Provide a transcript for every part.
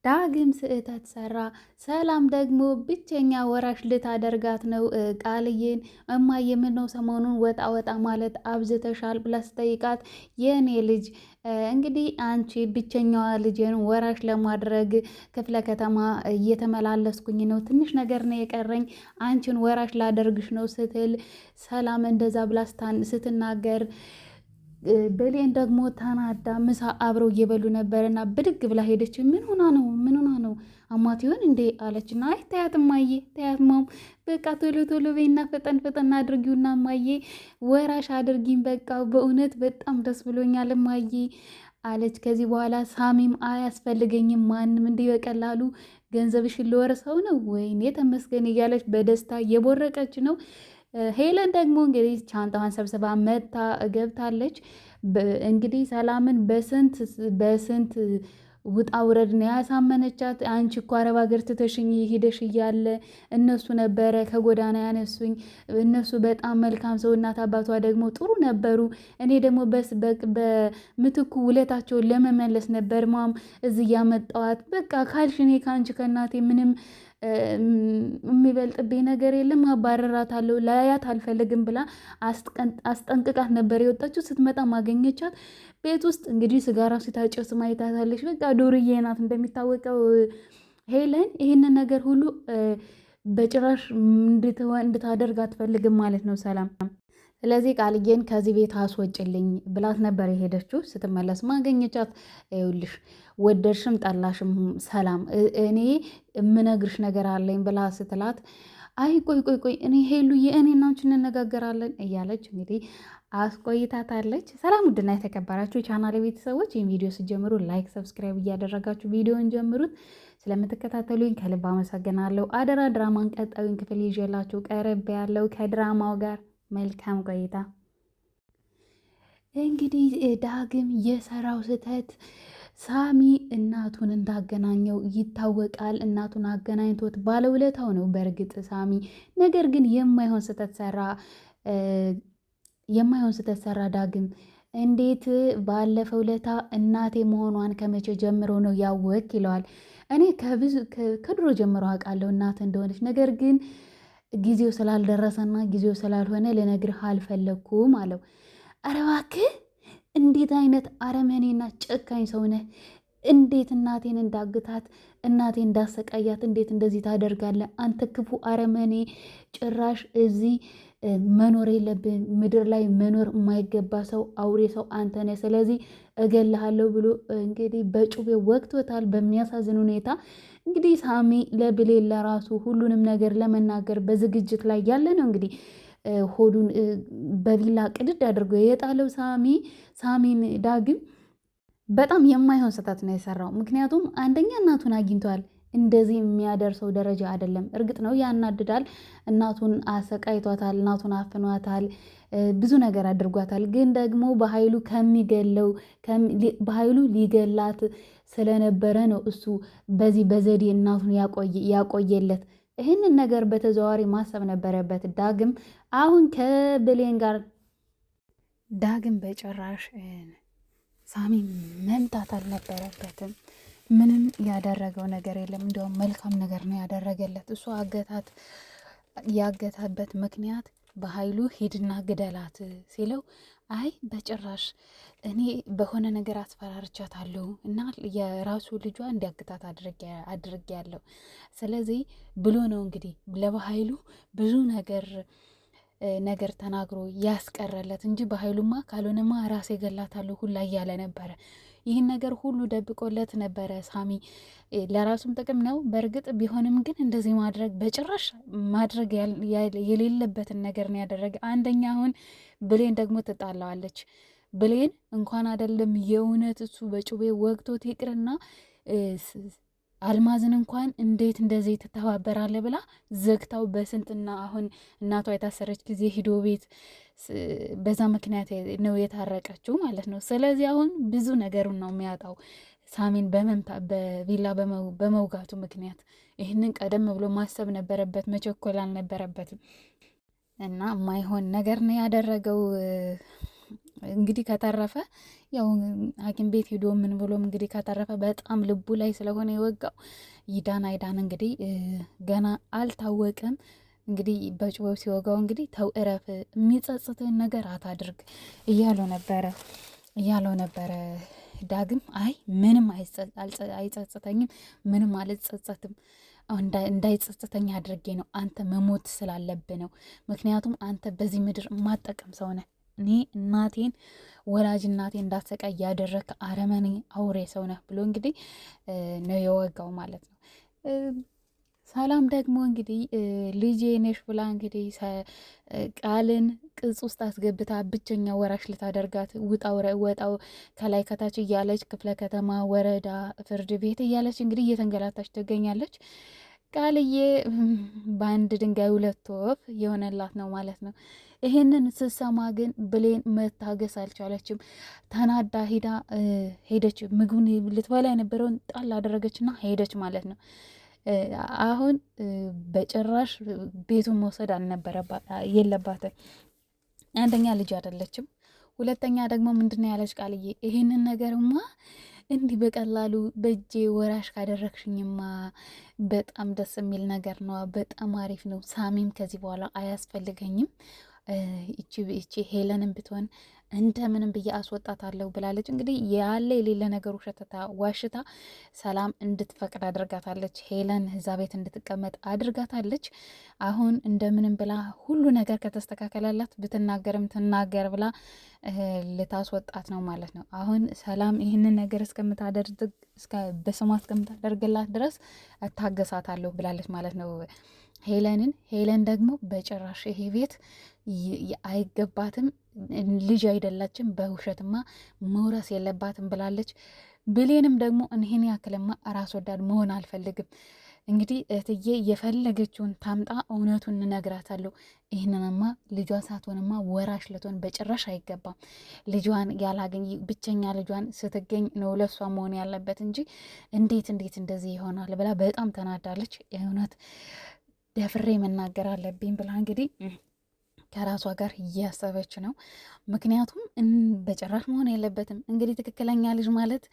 ዳግም ስህተት ሰራ። ሰላም ደግሞ ብቸኛ ወራሽ ልታደርጋት ነው ቃልዬን። እማዬ ምነው ሰሞኑን ወጣ ወጣ ማለት አብዝተሻል ብላ ስጠይቃት የእኔ ልጅ እንግዲህ አንቺ ብቸኛዋ ልጅን ወራሽ ለማድረግ ክፍለ ከተማ እየተመላለስኩኝ ነው፣ ትንሽ ነገር ነው የቀረኝ፣ አንቺን ወራሽ ላደርግሽ ነው ስትል ሰላም እንደዛ ብላ ስትናገር ብሌን ደግሞ ተናዳ ምሳ አብረው እየበሉ ነበርና ብድግ ብላ ሄደች። ምን ሆና ነው አሟት ይሆን እንዴ አለችና፣ አይ ተያት እማዬ ተያት ማም፣ በቃ ቶሎ ቶሎ በይና ፈጠን ፈጠን አድርጊውና እማዬ ወራሽ አድርጊኝ፣ በቃ በእውነት በጣም ደስ ብሎኛል እማዬ አለች። ከዚህ በኋላ ሳሚም አያስፈልገኝም ማንም እንዲህ በቀላሉ ገንዘብሽን ልወርሰው ነው ወይኔ ተመስገን እያለች በደስታ እየቦረቀች ነው። ሄለን ደግሞ እንግዲህ ቻንጣዋን ሰብስባ መታ ገብታለች። እንግዲህ ሰላምን በስንት ውጣ ውረድ ነው ያሳመነቻት። አንቺ እኮ አረብ ሀገር ትተሽኝ ሄደሽ እያለ እነሱ ነበረ ከጎዳና ያነሱኝ፣ እነሱ በጣም መልካም ሰው፣ እናት አባቷ ደግሞ ጥሩ ነበሩ። እኔ ደግሞ በምትኩ ውለታቸውን ለመመለስ ነበር ማም እዚህ ያመጣዋት። በቃ ካልሽ እኔ ከአንቺ ከእናቴ ምንም የሚበልጥብኝ ነገር የለም፣ አባረራታለሁ፣ ላያት አልፈልግም ብላ አስጠንቅቃት ነበር የወጣችው። ስትመጣ ማገኘቻት ቤት ውስጥ እንግዲህ ስጋራ ሲታጨስ ማየታታለች። በቃ ዱርዬ ናት እንደሚታወቀው ሄለን። ይህንን ነገር ሁሉ በጭራሽ እንድታደርግ አትፈልግም ማለት ነው ሰላም። ስለዚህ ቃልዬን ከዚህ ቤት አስወጭልኝ ብላት ነበር የሄደችው። ስትመለስ ማገኘቻት። ይኸውልሽ ወደድሽም ጠላሽም ሰላም እኔ የምነግርሽ ነገር አለኝ ብላ ስትላት፣ አይ ቆይ እኔ ሄሉዬ እኔ እና አንቺ እንነጋገራለን እያለች እንግዲህ አስቆይታታለች። ሰላም ውድና የተከበራችሁ የቻናል ቤተሰቦች ይህን ቪዲዮ ስጀምሩ ላይክ፣ ሰብስክራይብ እያደረጋችሁ ቪዲዮን ጀምሩት። ስለምትከታተሉኝ ከልብ አመሰግናለሁ። አደራ ድራማን ቀጣዩን ክፍል ይዤላችሁ ቀረብ ያለው ከድራማው ጋር መልካም ቆይታ። እንግዲህ ዳግም የሰራው ስህተት ሳሚ እናቱን እንዳገናኘው ይታወቃል። እናቱን አገናኝቶት ባለውለታው ነው በእርግጥ ሳሚ። ነገር ግን የማይሆን ስህተት ሰራ ዳግም። እንዴት ባለፈው ለታ እናቴ መሆኗን ከመቼ ጀምሮ ነው ያወቅ ይለዋል። እኔ ከድሮ ጀምሮ አውቃለሁ እናት እንደሆነች፣ ነገር ግን ጊዜው ስላልደረሰና ጊዜው ስላልሆነ ልነግርህ አልፈለግኩም አለው። ኧረ እባክህ እንዴት አይነት አረመኔና ጨካኝ ሰው ነህ! እንዴት እናቴን እንዳግታት እናቴን እንዳሰቃያት እንዴት እንደዚህ ታደርጋለህ? አንተ ክፉ አረመኔ! ጭራሽ እዚህ መኖር የለብን ምድር ላይ መኖር የማይገባ ሰው አውሬ ሰው አንተ ነህ። ስለዚህ እገልሃለሁ ብሎ እንግዲህ በጩቤ ወግቶታል በሚያሳዝን ሁኔታ። እንግዲህ ሳሚ ለብሌን ለራሱ ሁሉንም ነገር ለመናገር በዝግጅት ላይ ያለ ነው። እንግዲህ ሆዱን በቢላ ቅድድ አድርጎ የጣለው ሳሚን ዳግም በጣም የማይሆን ስህተት ነው የሰራው። ምክንያቱም አንደኛ እናቱን አግኝቷል። እንደዚህ የሚያደርሰው ደረጃ አይደለም። እርግጥ ነው ያናድዳል። እናቱን አሰቃይቷታል፣ እናቱን አፍኗታል፣ ብዙ ነገር አድርጓታል። ግን ደግሞ በኃይሉ ሊገላት ስለነበረ ነው እሱ በዚህ በዘዴ እናቱን ያቆየለት። ይህንን ነገር በተዘዋዋሪ ማሰብ ነበረበት ዳግም። አሁን ከብሌን ጋር ዳግም በጭራሽ ሳሚ መምታት አልነበረበትም። ምንም ያደረገው ነገር የለም። እንዲያውም መልካም ነገር ነው ያደረገለት። እሱ ያገታበት ምክንያት በኃይሉ ሂድና ግደላት ሲለው፣ አይ በጭራሽ እኔ በሆነ ነገር አስፈራርቻታለሁ እና የራሱ ልጇ እንዲያግታት አድርጌያለሁ። ስለዚህ ብሎ ነው እንግዲህ ለበኃይሉ ብዙ ነገር ተናግሮ ያስቀረለት እንጂ በኃይሉማ ካልሆነማ ራሴ ገላታለሁ ሁላ እያለ ነበረ። ይህን ነገር ሁሉ ደብቆለት ነበረ ሳሚ። ለራሱም ጥቅም ነው በእርግጥ ቢሆንም ግን እንደዚህ በጭራሽ ማድረግ የሌለበትን ነገር ነው ያደረገ። አንደኛ አሁን ብሌን ደግሞ ትጣላዋለች። ብሌን እንኳን አይደለም የእውነት እሱ በጩቤ ወግቶት ይቅርና አልማዝን እንኳን እንዴት እንደዚህ ትተባበራለ ብላ ዘግታው በስንትና አሁን እናቷ የታሰረች ጊዜ ሂዶ ቤት በዛ ምክንያት ነው የታረቀችው ማለት ነው። ስለዚህ አሁን ብዙ ነገሩን ነው የሚያጣው ሳሚን በቪላ በመውጋቱ ምክንያት። ይህንን ቀደም ብሎ ማሰብ ነበረበት፣ መቸኮል አልነበረበትም። እና ማይሆን ነገር ነው ያደረገው እንግዲህ ከተረፈ ያው ሐኪም ቤት ሄዶ ምን ብሎም እንግዲህ ከተረፈ በጣም ልቡ ላይ ስለሆነ የወጋው ይዳን አይዳን እንግዲህ ገና አልታወቀም። እንግዲህ በጭዌው ሲወጋው እንግዲህ ተው እረፍ፣ የሚጸጽትን ነገር አታድርግ እያለው ነበረ ዳግም። አይ ምንም አይጸጽተኝም፣ ምንም አልጸጸትም፣ እንዳይጸጽተኝ አድርጌ ነው፣ አንተ መሞት ስላለብህ ነው። ምክንያቱም አንተ በዚህ ምድር የማጠቀም ሰው ነህ። እኔ እናቴን ወላጅ እናቴን እንዳትሰቃይ ያደረክ አረመኔ አውሬ ሰው ነህ ብሎ እንግዲህ ነው የወጋው ማለት ነው። ሰላም ደግሞ እንግዲህ ልጄ ነሽ ብላ እንግዲህ ቃልን ቅጽ ውስጥ አስገብታ ብቸኛ ወራሽ ልታደርጋት ወጣው ከላይ ከታች እያለች ክፍለ ከተማ፣ ወረዳ፣ ፍርድ ቤት እያለች እንግዲህ እየተንገላታች ትገኛለች። ቃልዬ በአንድ ድንጋይ ሁለት ወፍ የሆነላት ነው ማለት ነው። ይሄንን ስትሰማ ግን ብሌን መታገስ አልቻለችም። ተናዳ ሄደች። ምግቡን ልትበላ የነበረውን ጣል አደረገችና ሄደች ማለት ነው። አሁን በጭራሽ ቤቱን መውሰድ የለባትም። አንደኛ ልጅ አይደለችም፣ ሁለተኛ ደግሞ ምንድነው ያለች ቃልዬ፣ ይሄንን ነገርማ እንዲህ በቀላሉ በእጄ ወራሽ ካደረግሽኝማ በጣም ደስ የሚል ነገር ነው፣ በጣም አሪፍ ነው። ሳሚም ከዚህ በኋላ አያስፈልገኝም፣ ይቺ ሄለንም ብትሆን እንደምንም ብዬ አስወጣታለሁ ብላለች። እንግዲህ ያለ የሌለ ነገር ውሸተታ ዋሽታ ሰላም እንድትፈቅድ አድርጋታለች። ሄለን እዛ ቤት እንድትቀመጥ አድርጋታለች። አሁን እንደምንም ብላ ሁሉ ነገር ከተስተካከለላት ብትናገርም ትናገር ብላ ልታስወጣት ነው ማለት ነው። አሁን ሰላም ይህንን ነገር በስሟ እስከምታደርግላት ድረስ እታገሳታለሁ ብላለች ማለት ነው ሄለን ደግሞ በጭራሽ ይሄ ቤት አይገባትም፣ ልጅ አይደላችም፣ በውሸትማ መውረስ የለባትም ብላለች። ብሌንም ደግሞ እኒህን ያክልማ ራስ ወዳድ መሆን አልፈልግም። እንግዲህ እህትዬ የፈለገችውን ታምጣ፣ እውነቱን እንነግራታለሁ። ይህንንማ ልጇ ሳትሆንማ ወራሽ ልትሆን በጭራሽ አይገባም። ልጇን ያላገኝ ብቸኛ ልጇን ስትገኝ ነው ለሷ መሆን ያለበት እንጂ እንዴት እንደዚህ ይሆናል ብላ በጣም ተናዳለች። እውነት ደፍሬ መናገር አለብኝ ብላ እንግዲህ ከራሷ ጋር እያሰበች ነው። ምክንያቱም በጭራሽ መሆን የለበትም። እንግዲህ ትክክለኛ ልጅ ማለት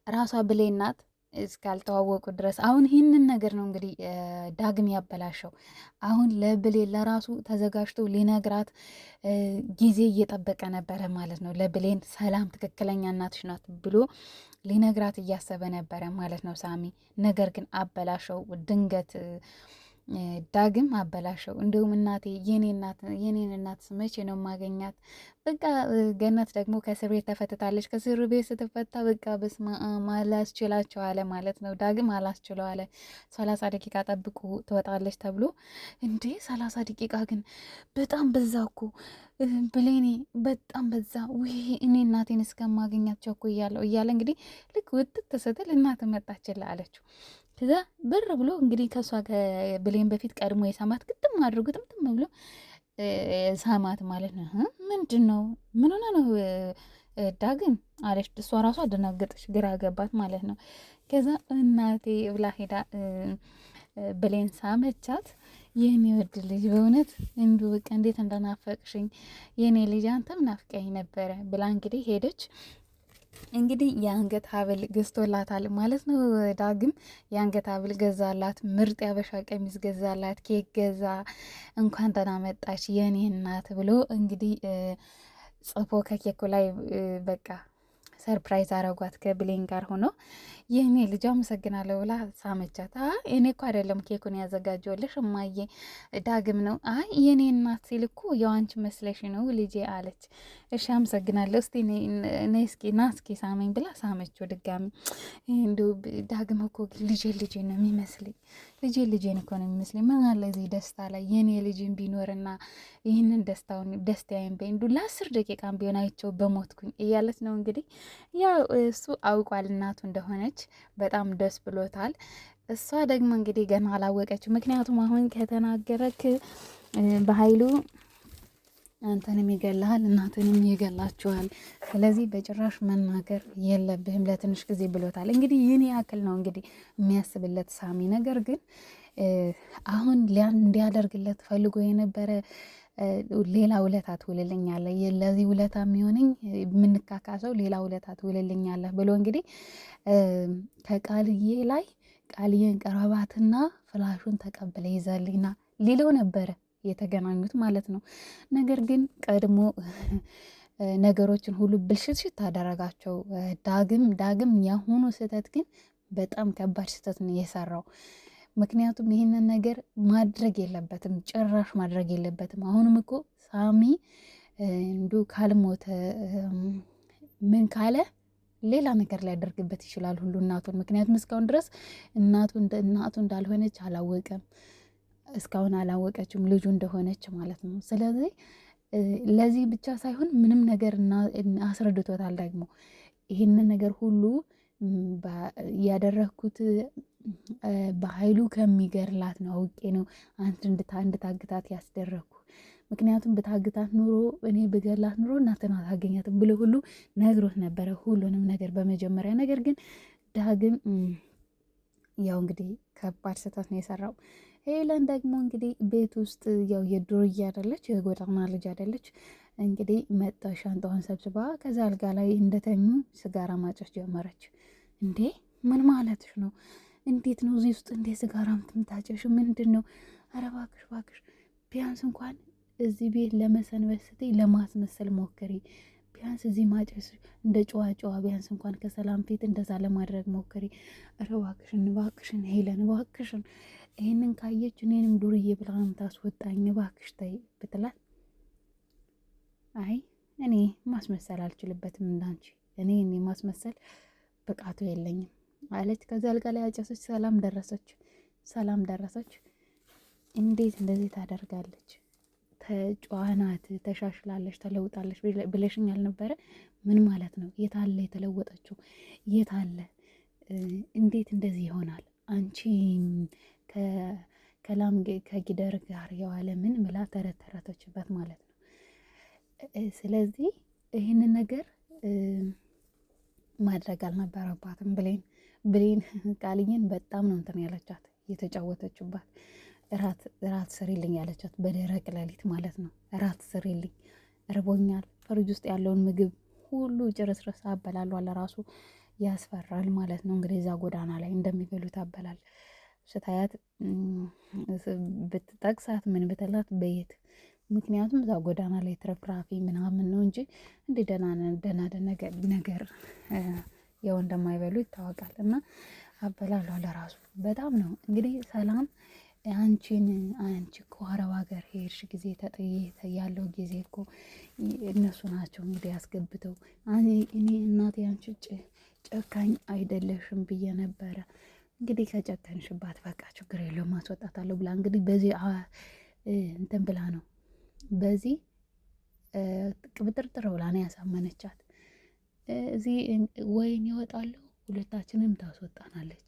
ራሷ ብሌን ናት እስካልተዋወቁ ድረስ። አሁን ይህንን ነገር ነው እንግዲህ ዳግም ያበላሸው። አሁን ለብሌን ለራሱ ተዘጋጅቶ ሊነግራት ጊዜ እየጠበቀ ነበረ ማለት ነው። ለብሌን ሰላም ትክክለኛ እናትሽ ናት ብሎ ሊነግራት እያሰበ ነበረ ማለት ነው ሳሚ። ነገር ግን አበላሸው ድንገት ዳግም አበላሸው። እንዲሁም እናቴ የኔን እናት መቼ ነው ማገኛት? በቃ ገነት ደግሞ ከእስር ቤት ተፈትታለች። ከእስር ቤት ስትፈታ በቃ በስመ አብ አላስችላቸው አለ ማለት ነው። ዳግም አላስችለው አለ። 30 ደቂቃ ጠብቁ ትወጣለች ተብሎ እንዴ 30 ደቂቃ ግን በጣም በዛ እኮ ብሌኔ፣ በጣም በዛ። ውይ እኔ እናቴን እስከማገኛት ቸኩያለሁ እያለ እንግዲህ ልክ ውጥት ስትል እናት መጣችልህ አለችው። ከዛ ብር ብሎ እንግዲህ ከእሷ ከብሌን በፊት ቀድሞ የሳማት ግጥም አድርጎ ጥምጥም ብሎ ሳማት ማለት ነው። ምንድን ነው ምን ሆነ ነው ዳግም አለች። እሷ ራሷ አደናገጠች፣ ግራ ገባት ማለት ነው። ከዛ እናቴ ብላ ሄዳ ብሌን ሳመቻት። የኔ ወድ ልጅ በእውነት እንዲሁ በቃ እንዴት እንደናፈቅሽኝ የኔ ልጅ አንተም ናፍቀኝ ነበረ ብላ እንግዲህ ሄደች። እንግዲህ የአንገት ሀብል ገዝቶላታል ማለት ነው። ዳግም የአንገት ሀብል ገዛላት፣ ምርጥ ያበሻ ቀሚስ ገዛላት፣ ኬክ ገዛ። እንኳን ደህና መጣች የኔ እናት ብሎ እንግዲህ ጽፎ ከኬኩ ላይ በቃ ሰርፕራይዝ አረጓት ከብሌን ጋር ሆኖ። ይህኔ ልጅ አመሰግናለሁ ብላ ሳመቻት። እኔ እኮ አይደለም ኬኩን ያዘጋጀውልሽ እማዬ ዳግም ነው። አይ የኔ እናት ሲል እኮ የዋንች መስለሽ ነው ልጄ አለች። እሺ አመሰግናለሁ፣ እስቲ ነይ እስኪ ና እስኪ ሳመኝ ብላ ሳመችው ድጋሚ። እንዲሁ ዳግም እኮ ልጄ ነው የሚመስለኝ፣ ልጄን እኮ ነው የሚመስለኝ። ምን አለ እዚህ ደስታ ላይ የኔ ልጅን ቢኖርና ይህንን ደስታዬን በእንዱ ለ10 ደቂቃም ቢሆን አይቼው በሞትኩኝ እያለች ነው እንግዲህ። ያው እሱ አውቋል እናቱ እንደሆነች፣ በጣም ደስ ብሎታል። እሷ ደግሞ እንግዲህ ገና አላወቀችው። ምክንያቱም አሁን ከተናገረክ በኃይሉ አንተንም ይገላሃል እናትንም ይገላችኋል። ስለዚህ በጭራሽ መናገር የለብህም ለትንሽ ጊዜ ብሎታል። እንግዲህ ይህን ያክል ነው እንግዲህ የሚያስብለት ሳሚ። ነገር ግን አሁን እንዲያደርግለት ፈልጎ የነበረ ሌላ ውለታ ትውልልኛለህ፣ ለዚህ ውለታ የሚሆነኝ የምንካካሰው ሌላ ውለታ ትውልልኛለህ ብሎ እንግዲህ ከቃልዬ ላይ ቃልዬን ቀረባትና ፍላሹን ተቀብለ ይዘልኝና ሊለው ነበረ የተገናኙት ማለት ነው። ነገር ግን ቀድሞ ነገሮችን ሁሉ ብልሽትሽት ታደረጋቸው። ዳግም ያሁኑ ስህተት ግን በጣም ከባድ ስህተት ነው የሰራው። ምክንያቱም ይህንን ነገር ማድረግ የለበትም፣ ጭራሽ ማድረግ የለበትም። አሁንም እኮ ሳሚ እንዱ ካልሞተ ምን ካለ ሌላ ነገር ሊያደርግበት ይችላል ሁሉ እናቱን። ምክንያቱም እስካሁን ድረስ እናቱ እንዳልሆነች አላወቀም፣ እስካሁን አላወቀችም ልጁ እንደሆነች ማለት ነው። ስለዚህ ለዚህ ብቻ ሳይሆን ምንም ነገር አስረድቶታል። ደግሞ ይህንን ነገር ሁሉ ያደረግኩት በኃይሉ ከሚገርላት ነው፣ አውቄ ነው አንተ እንድታግታት ያስደረግኩ። ምክንያቱም ብታግታት ኑሮ እኔ ብገላት ኑሮ እናትን አታገኛትም ብሎ ሁሉ ነግሮት ነበረ ሁሉንም ነገር በመጀመሪያ። ነገር ግን ዳግም ያው እንግዲህ ከባድ ስህተት ነው የሰራው። ሄለን ደግሞ እንግዲህ ቤት ውስጥ ያው የዱርዬ አይደለች፣ የጎዳና ልጅ አይደለች። እንግዲህ መጣ ሻንጣዋን ሰብስባ ከዛ አልጋ ላይ እንደተኙ ስጋራ ማጨስ ጀመረች። እንዴ ምን ማለትሽ ነው? እንዴት ነው እዚህ ውስጥ እንዴ ስጋራ ምታጨሽ? ምንድን ነው? ኧረ እባክሽ እባክሽ፣ ቢያንስ እንኳን እዚህ ቤት ለመሰንበት ስትይ ለማስመሰል ሞክሪ። ቢያንስ እዚህ ማጨስ እንደ ጨዋ ቢያንስ እንኳን ከሰላም ፊት እንደዛ ለማድረግ ሞክሪ። ኧረ እባክሽን እባክሽን ሄለን እባክሽን፣ ይህንን ካየች እኔንም ዱርዬ ብላ ታስወጣኝ እባክሽ ተይ ብትላት፣ አይ እኔ ማስመሰል አልችልበትም እንዳንቺ፣ እኔ ማስመሰል ብቃቱ የለኝም አለች። ከዚ አልጋ ላይ አጨሰች። ሰላም ደረሰች። እንዴት እንደዚህ ታደርጋለች? ተጫዋናት፣ ተሻሽላለች፣ ተለውጣለች ብለሽኝ አልነበረ? ምን ማለት ነው? የታለ የተለወጠችው? የታለ? እንዴት እንደዚህ ይሆናል? አንቺ ከጊደር ጋር የዋለ ምን ብላ ተረተረተችበት ማለት ነው። ስለዚህ ይህንን ነገር ማድረግ አልነበረባትም። ብሌን ቃልዬን በጣም ነው እንትን ያለቻት የተጫወተችባት። እራት ስሪልኝ ያለቻት በደረቅ ሌሊት ማለት ነው። እራት ስሪልኝ እርቦኛል፣ ፍሪጅ ውስጥ ያለውን ምግብ ሁሉ ጭርስርስ አበላሉ አለ ራሱ ያስፈራል ማለት ነው። እንግዲህ እዛ ጎዳና ላይ እንደሚበሉት አበላል ስታያት ብትጠቅሳት ምን ብትላት በየት ምክንያቱም እዛ ጎዳና ላይ ትረፍራፊ ምናምን ነው እንጂ እንደ ደህና ነገር ያው እንደማይበሉ ይታወቃል። እና አበላሏ ለራሱ በጣም ነው እንግዲህ ሰላም አንቺ እኮ አረብ ሀገር ሄድሽ ጊዜ ተጥዬ ያለው ጊዜ እኮ እነሱ ናቸው እንግዲህ ያስገብተው። እኔ እናቴ አንቺ ጨካኝ አይደለሽም ብዬ ነበረ። እንግዲህ ከጨከንሽባት በቃ ችግር የለውም ማስወጣታለሁ ብላ እንግዲህ በዚህ እንትን ብላ ነው በዚህ ቅብጥርጥር ብላ ነው ያሳመነቻት። እዚህ ወይን ይወጣለሁ ሁለታችንም ታስወጣናለች።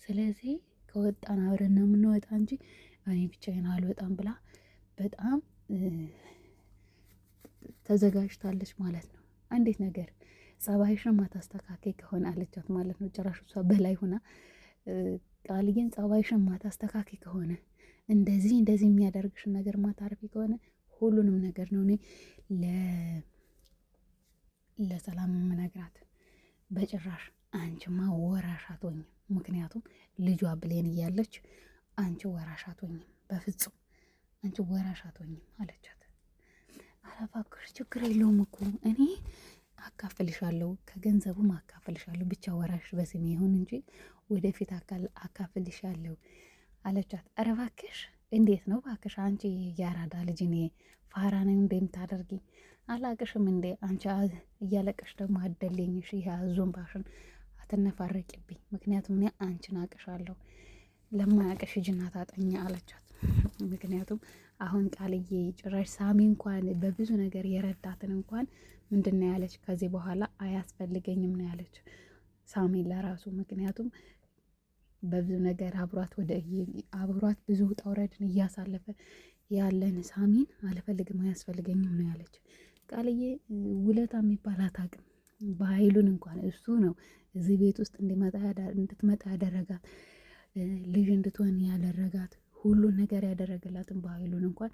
ስለዚህ ከወጣን አብረን ነው የምንወጣ እንጂ እኔ ብቻዬን አልወጣም ብላ በጣም ተዘጋጅታለች ማለት ነው። አንዴት ነገር ጸባይሽን ማታስተካከይ ከሆነ አለቻት ማለት ነው። ጭራሽ እሷ በላይ ሆና ቃልዬን ጸባይሽን ማታስተካከይ ከሆነ እንደዚህ የሚያደርግሽን ነገር ማታርፊ ከሆነ ሁሉንም ነገር ነው እኔ ለሰላም የምነግራት። በጭራሽ አንቺማ ወራሽ አትሆኝም፣ ምክንያቱም ልጇ ብሌን እያለች አንቺ ወራሽ አትሆኝም፣ በፍጹም አንቺ ወራሽ አትሆኝም አለቻት። ኧረ እባክሽ ችግር የለውም እኮ እኔ አካፍልሻለሁ፣ ከገንዘቡም አካፍልሻለሁ፣ ብቻ ወራሽ በስሜ ይሁን እንጂ ወደፊት አካፍልሻለሁ አለቻት። ኧረ እባክሽ እንዴት ነው እባክሽ አንቺ ያራዳ ልጅ እኔ ፋራ ነኝ እንደምታደርጊ አላቅሽም እንዴ? አንቺ እያለቀሽ ደግሞ አደለኝሽ ይሄ ዞምባሽን አትነፋረቂብኝ፣ ምክንያቱም እኔ አንቺን አቅሻለሁ፣ ለማያቅሽ ሂጂና ታጠኛ አለቻት። ምክንያቱም አሁን ቃልዬ ጭራሽ ሳሚ እንኳን በብዙ ነገር የረዳትን እንኳን ምንድን ነው ያለች? ከዚህ በኋላ አያስፈልገኝም ነው ያለች ሳሚን ለራሱ። ምክንያቱም በብዙ ነገር አብሯት ብዙ ውጣ ውረድን እያሳለፈ ያለን ሳሚን አልፈልግም አያስፈልገኝም ነው ያለች። ቃልዬ ውለታ የሚባል አታውቅም። በኃይሉን እንኳን እሱ ነው እዚህ ቤት ውስጥ እንድትመጣ ያደረጋት፣ ልጅ እንድትሆን ያደረጋት፣ ሁሉን ነገር ያደረገላትን በኃይሉን እንኳን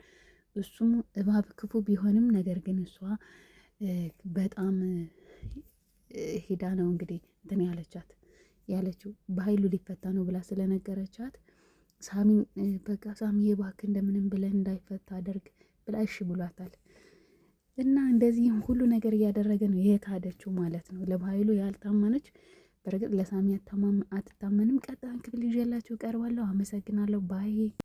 እሱም እባብ ክፉ ቢሆንም ነገር ግን እሷ በጣም ሄዳ ነው እንግዲህ እንትን ያለችው በኃይሉ ሊፈታ ነው ብላ ስለነገረቻት ሳሚ በቃ ሳሚ እባክህ እንደምንም ብለን እንዳይፈታ አደርግ ብላ እሺ ብሏታል። እና እንደዚህም ሁሉ ነገር እያደረገ ነው የካደችው ማለት ነው። ለበኃይሉ ያልታመነች በእርግጥ ለሳሚ አትታመንም። ቀጣዩን ክፍል ይዤላችሁ እቀርባለሁ። አመሰግናለሁ ባይ